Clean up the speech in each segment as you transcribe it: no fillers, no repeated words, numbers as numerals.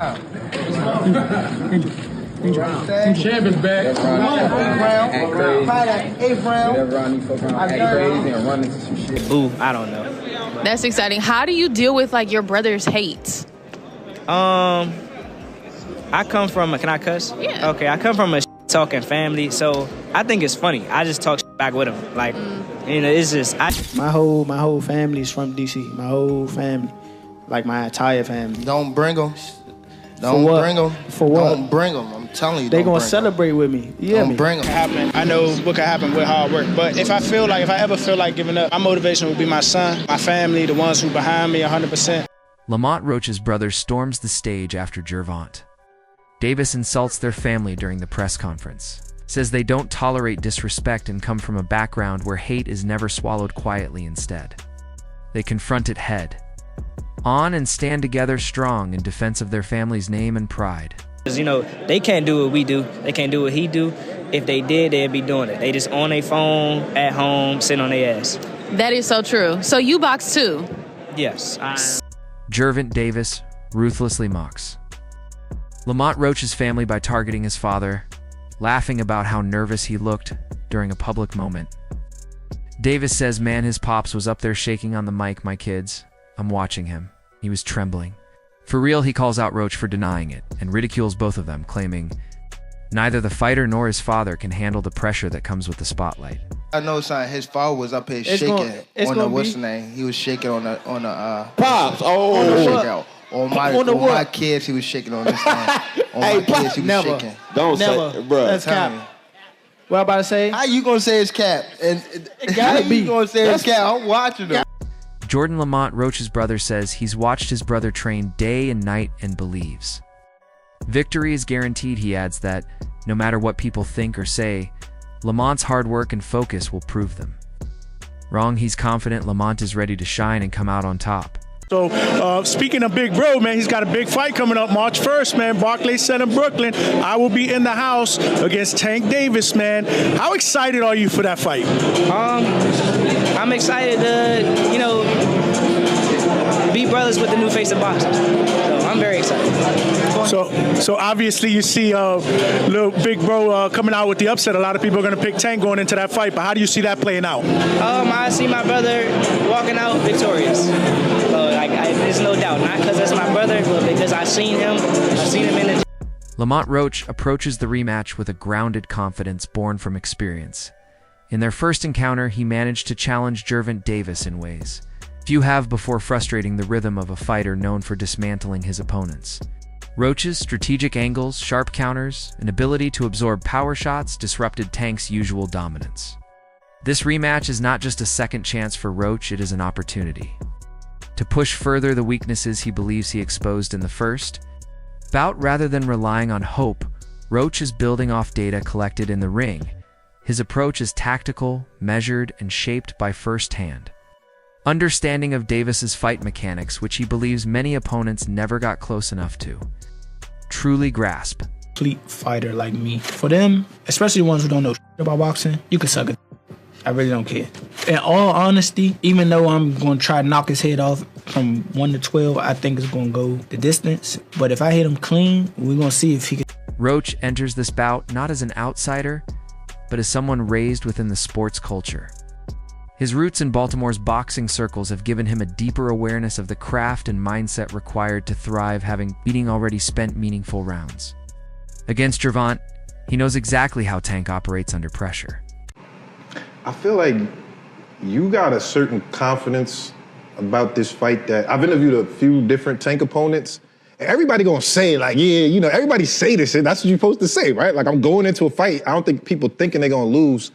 Champ is back. Ooh, I don't know. That's exciting. How do you deal with like your brother's hate? I come from can I cuss? Yeah. Okay, I come from a talking family, so I think it's funny. I just talk back with him. Like, it's just My whole family's from DC. My whole family, like my entire family. Don't bring them. Don't bring them. For what? Don't bring them. I'm telling you. They gonna celebrate with me. Yeah, Don't bring them. I know what can happen with hard work, but if I ever feel like giving up, my motivation would be my son, my family, the ones who behind me 100%. Lamont Roach's brother storms the stage after Gervonta Davis insults their family during the press conference, says they don't tolerate disrespect and come from a background where hate is never swallowed quietly. Instead, they confront it head on and stand together strong in defense of their family's name and pride. they can't do what we do. They can't do what he do. If they did, they'd be doing it. They just on their phone, at home, sitting on their ass. That is so true. So you box too? Yes. Gervonta Davis ruthlessly mocks Lamont Roach's family by targeting his father, laughing about how nervous he looked during a public moment. Davis says, "Man, his pops was up there shaking on the mic, my kids. I'm watching him. He was trembling." For real, he calls out Roach for denying it and ridicules both of them, claiming neither the fighter nor his father can handle the pressure that comes with the spotlight. I know, son. His father was up here shaking on the what's the name? He was shaking on the Pops. Oh. on the shakeout. On my kids, he was shaking on this thing. On my kids, he was never. shaking. Don't Never. say, bro. That's Tell cap. me. What I about to say? How you gonna say it's cap? And how gotta be. you gonna say it's cap? I'm watching him. Jordan Lamont Roach's brother says he's watched his brother train day and night and believes victory is guaranteed. He adds that no matter what people think or say, Lamont's hard work and focus will prove them wrong. He's confident Lamont is ready to shine and come out on top. So, speaking of Big Bro, man, he's got a big fight coming up March 1st, man. Barclays Center, Brooklyn. I will be in the house against Tank Davis, man. How excited are you for that fight? I'm excited to, be brothers with the new face of boxing. So I'm very excited. So obviously you see little Big Bro coming out with the upset. A lot of people are going to pick Tank going into that fight, but how do you see that playing out? I see my brother walking out victorious. So there's no doubt. Not because that's my brother, but because I've seen him in the... Lamont Roach approaches the rematch with a grounded confidence born from experience. In their first encounter, he managed to challenge Gervonta Davis in ways few have before, frustrating the rhythm of a fighter known for dismantling his opponents. Roach's strategic angles, sharp counters, and ability to absorb power shots disrupted Tank's usual dominance. This rematch is not just a second chance for Roach, it is an opportunity to push further the weaknesses he believes he exposed in the first bout. Rather than relying on hope, Roach is building off data collected in the ring. His approach is tactical, measured, and shaped by first-hand understanding of Davis's fight mechanics, which he believes many opponents never got close enough to truly grasp. Complete fighter like me. For them, especially the ones who don't know about boxing, you can suck it. I really don't care. In all honesty, even though I'm going to try to knock his head off from 1 to 12, I think it's going to go the distance. But if I hit him clean, we're going to see if he can. Roach enters this bout not as an outsider, but as someone raised within the sports culture. His roots in Baltimore's boxing circles have given him a deeper awareness of the craft and mindset required to thrive, having already spent meaningful rounds. Against Gervonta, he knows exactly how Tank operates under pressure. I feel like you got a certain confidence about this fight that I've interviewed a few different Tank opponents. Everybody gonna say like, yeah, everybody say this, and that's what you're supposed to say, right? Like, I'm going into a fight. I don't think people thinking they're gonna lose.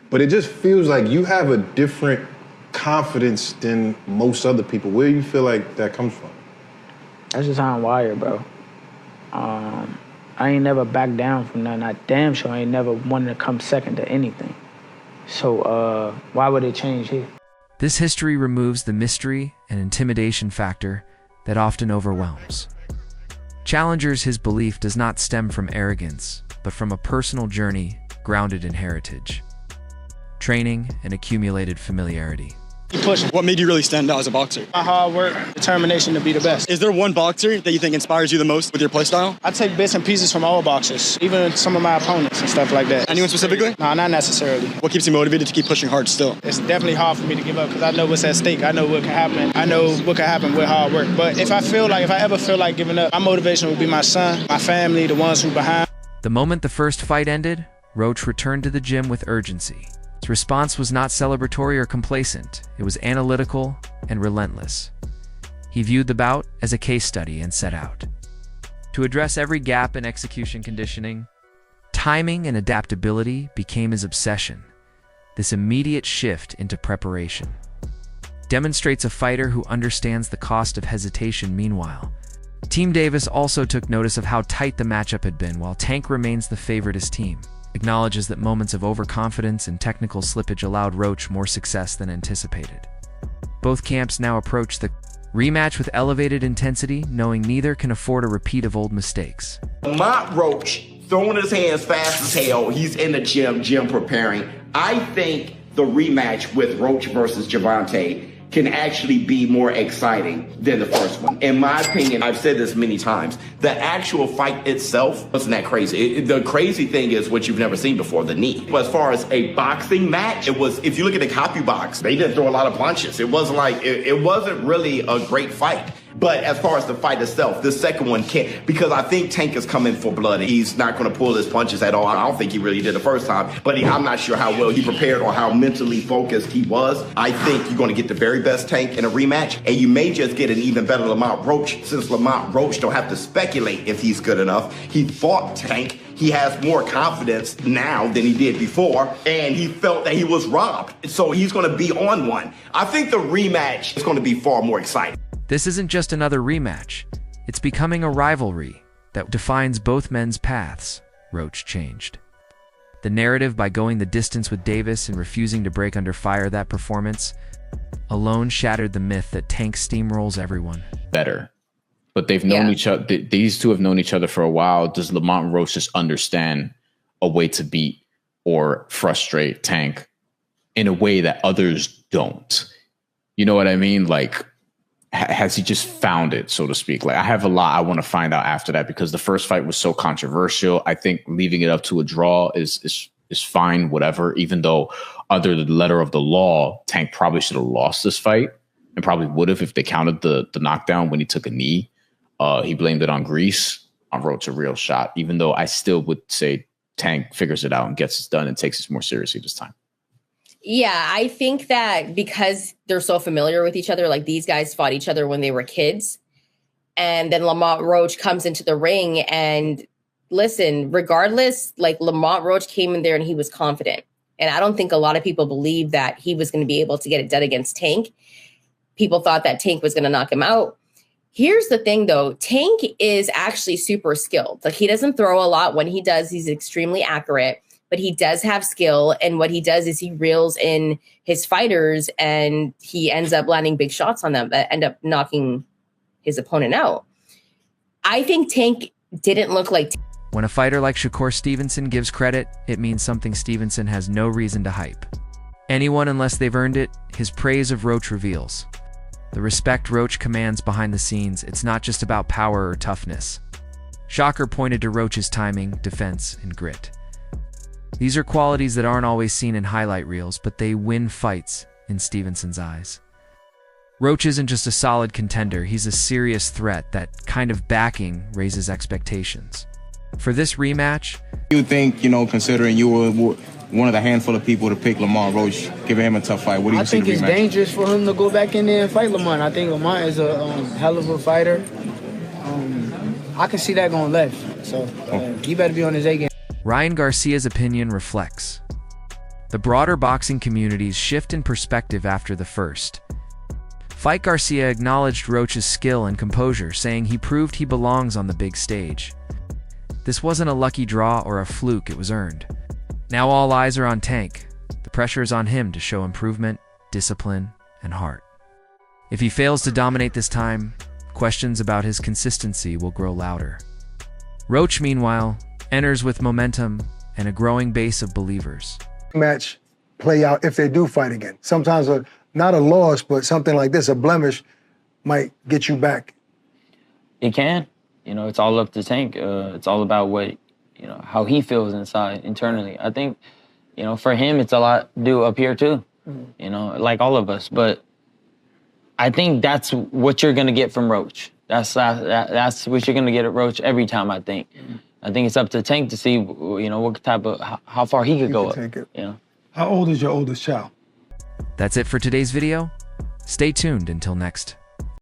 But it just feels like you have a different confidence than most other people. Where do you feel like that comes from? That's just how I'm wired, bro. I ain't never backed down from nothing. I damn sure I ain't never wanted to come second to anything. So why would it change here? This history removes the mystery and intimidation factor that often overwhelms challengers. His belief does not stem from arrogance, but from a personal journey grounded in heritage, training, and accumulated familiarity. Keep pushing. What made you really stand out as a boxer? My hard work, determination to be the best. Is there one boxer that you think inspires you the most with your play style? I take bits and pieces from all boxers, even some of my opponents and stuff like that. Anyone specifically? No, not necessarily. What keeps you motivated to keep pushing hard still? It's definitely hard for me to give up because I know what's at stake. I know what can happen. I know what can happen with hard work. But if I ever feel like giving up, my motivation would be my son, my family, the ones who behind. The moment the first fight ended, Roach returned to the gym with urgency. His response was not celebratory or complacent. It was analytical and relentless. He viewed the bout as a case study and set out to address every gap in execution conditioning. Timing and adaptability became his obsession. This immediate shift into preparation demonstrates a fighter who understands the cost of hesitation. Meanwhile, Team Davis also took notice of how tight the matchup had been. While Tank remains the favorite, his team acknowledges that moments of overconfidence and technical slippage allowed Roach more success than anticipated. Both camps now approach the rematch with elevated intensity, knowing neither can afford a repeat of old mistakes. Lamont Roach throwing his hands fast as hell. He's in the gym preparing. I think the rematch with Roach versus Gervonta can actually be more exciting than the first one. In my opinion, I've said this many times, the actual fight itself wasn't that crazy. The crazy thing is what you've never seen before, the knee. But as far as a boxing match, it was, if you look at the copy box, they didn't throw a lot of punches. It wasn't like, it wasn't really a great fight. But as far as the fight itself, the second one can't, because I think Tank is coming for blood. He's not going to pull his punches at all. I don't think he really did the first time, but I'm not sure how well he prepared or how mentally focused he was. I think you're going to get the very best Tank in a rematch, and you may just get an even better Lamont Roach, since Lamont Roach don't have to speculate if he's good enough. He fought Tank. He has more confidence now than he did before, and he felt that he was robbed. So he's going to be on one. I think the rematch is going to be far more exciting. This isn't just another rematch. It's becoming a rivalry that defines both men's paths. Roach changed the narrative by going the distance with Davis and refusing to break under fire. That performance alone shattered the myth that Tank steamrolls everyone. Better. But they've known each other. These two have known each other for a while. Does Lamont Roach just understand a way to beat or frustrate Tank in a way that others don't? You know what I mean? Like, has he just found it, so to speak? Like, I have a lot I want to find out after that, because the first fight was so controversial. I think leaving it up to a draw is fine, whatever, even though under the letter of the law, Tank probably should have lost this fight, and probably would have if they counted the knockdown when he took a knee. He blamed it on Grease. On Roach a real shot, even though I still would say Tank figures it out and gets it done and takes it more seriously this time. Yeah, I think that because they're so familiar with each other, like these guys fought each other when they were kids. And then Lamont Roach comes into the ring, and listen, regardless, like Lamont Roach came in there and he was confident. And I don't think a lot of people believed that he was going to be able to get it done against Tank. People thought that Tank was going to knock him out. Here's the thing, though. Tank is actually super skilled. Like, he doesn't throw a lot. When he does, he's extremely accurate. But he does have skill, and what he does is he reels in his fighters, and he ends up landing big shots on them that end up knocking his opponent out. I think Tank didn't look like... When a fighter like Shakur Stevenson gives credit, it means something Stevenson has no reason to hype. Anyone unless they've earned it, his praise of Roach reveals. The respect Roach commands behind the scenes, it's not just about power or toughness. Shocker pointed to Roach's timing, defense, and grit. These are qualities that aren't always seen in highlight reels, but they win fights in Stevenson's eyes. Roach isn't just a solid contender, he's a serious threat. That kind of backing raises expectations. For this rematch... You think, considering you were one of the handful of people to pick Lamont Roach, giving him a tough fight, what do you see the rematch? I think it's dangerous for him to go back in there and fight Lamont. I think Lamont is a hell of a fighter. I can see that going left, so he better be on his A game. Ryan Garcia's opinion reflects the broader boxing community's shift in perspective after the first fight. Garcia acknowledged Roach's skill and composure, saying he proved he belongs on the big stage. This wasn't a lucky draw or a fluke, it was earned. Now all eyes are on Tank. The pressure is on him to show improvement, discipline, and heart. If he fails to dominate this time, questions about his consistency will grow louder. Roach, meanwhile, enters with momentum and a growing base of believers. Match play out if they do fight again. Sometimes not a loss, but something like this, a blemish, might get you back? It can. You know, it's all up to Tank. It's all about what, you know, how he feels inside, internally. I think, you know, for him, it's a lot to do up here too, you know, like all of us. But I think that's what you're going to get from Roach. That's what you're going to get at Roach every time, I think. I think it's up to Tank to see, you know, what type of, how far he could go up, you know. How old is your oldest child? That's it for today's video. Stay tuned until next.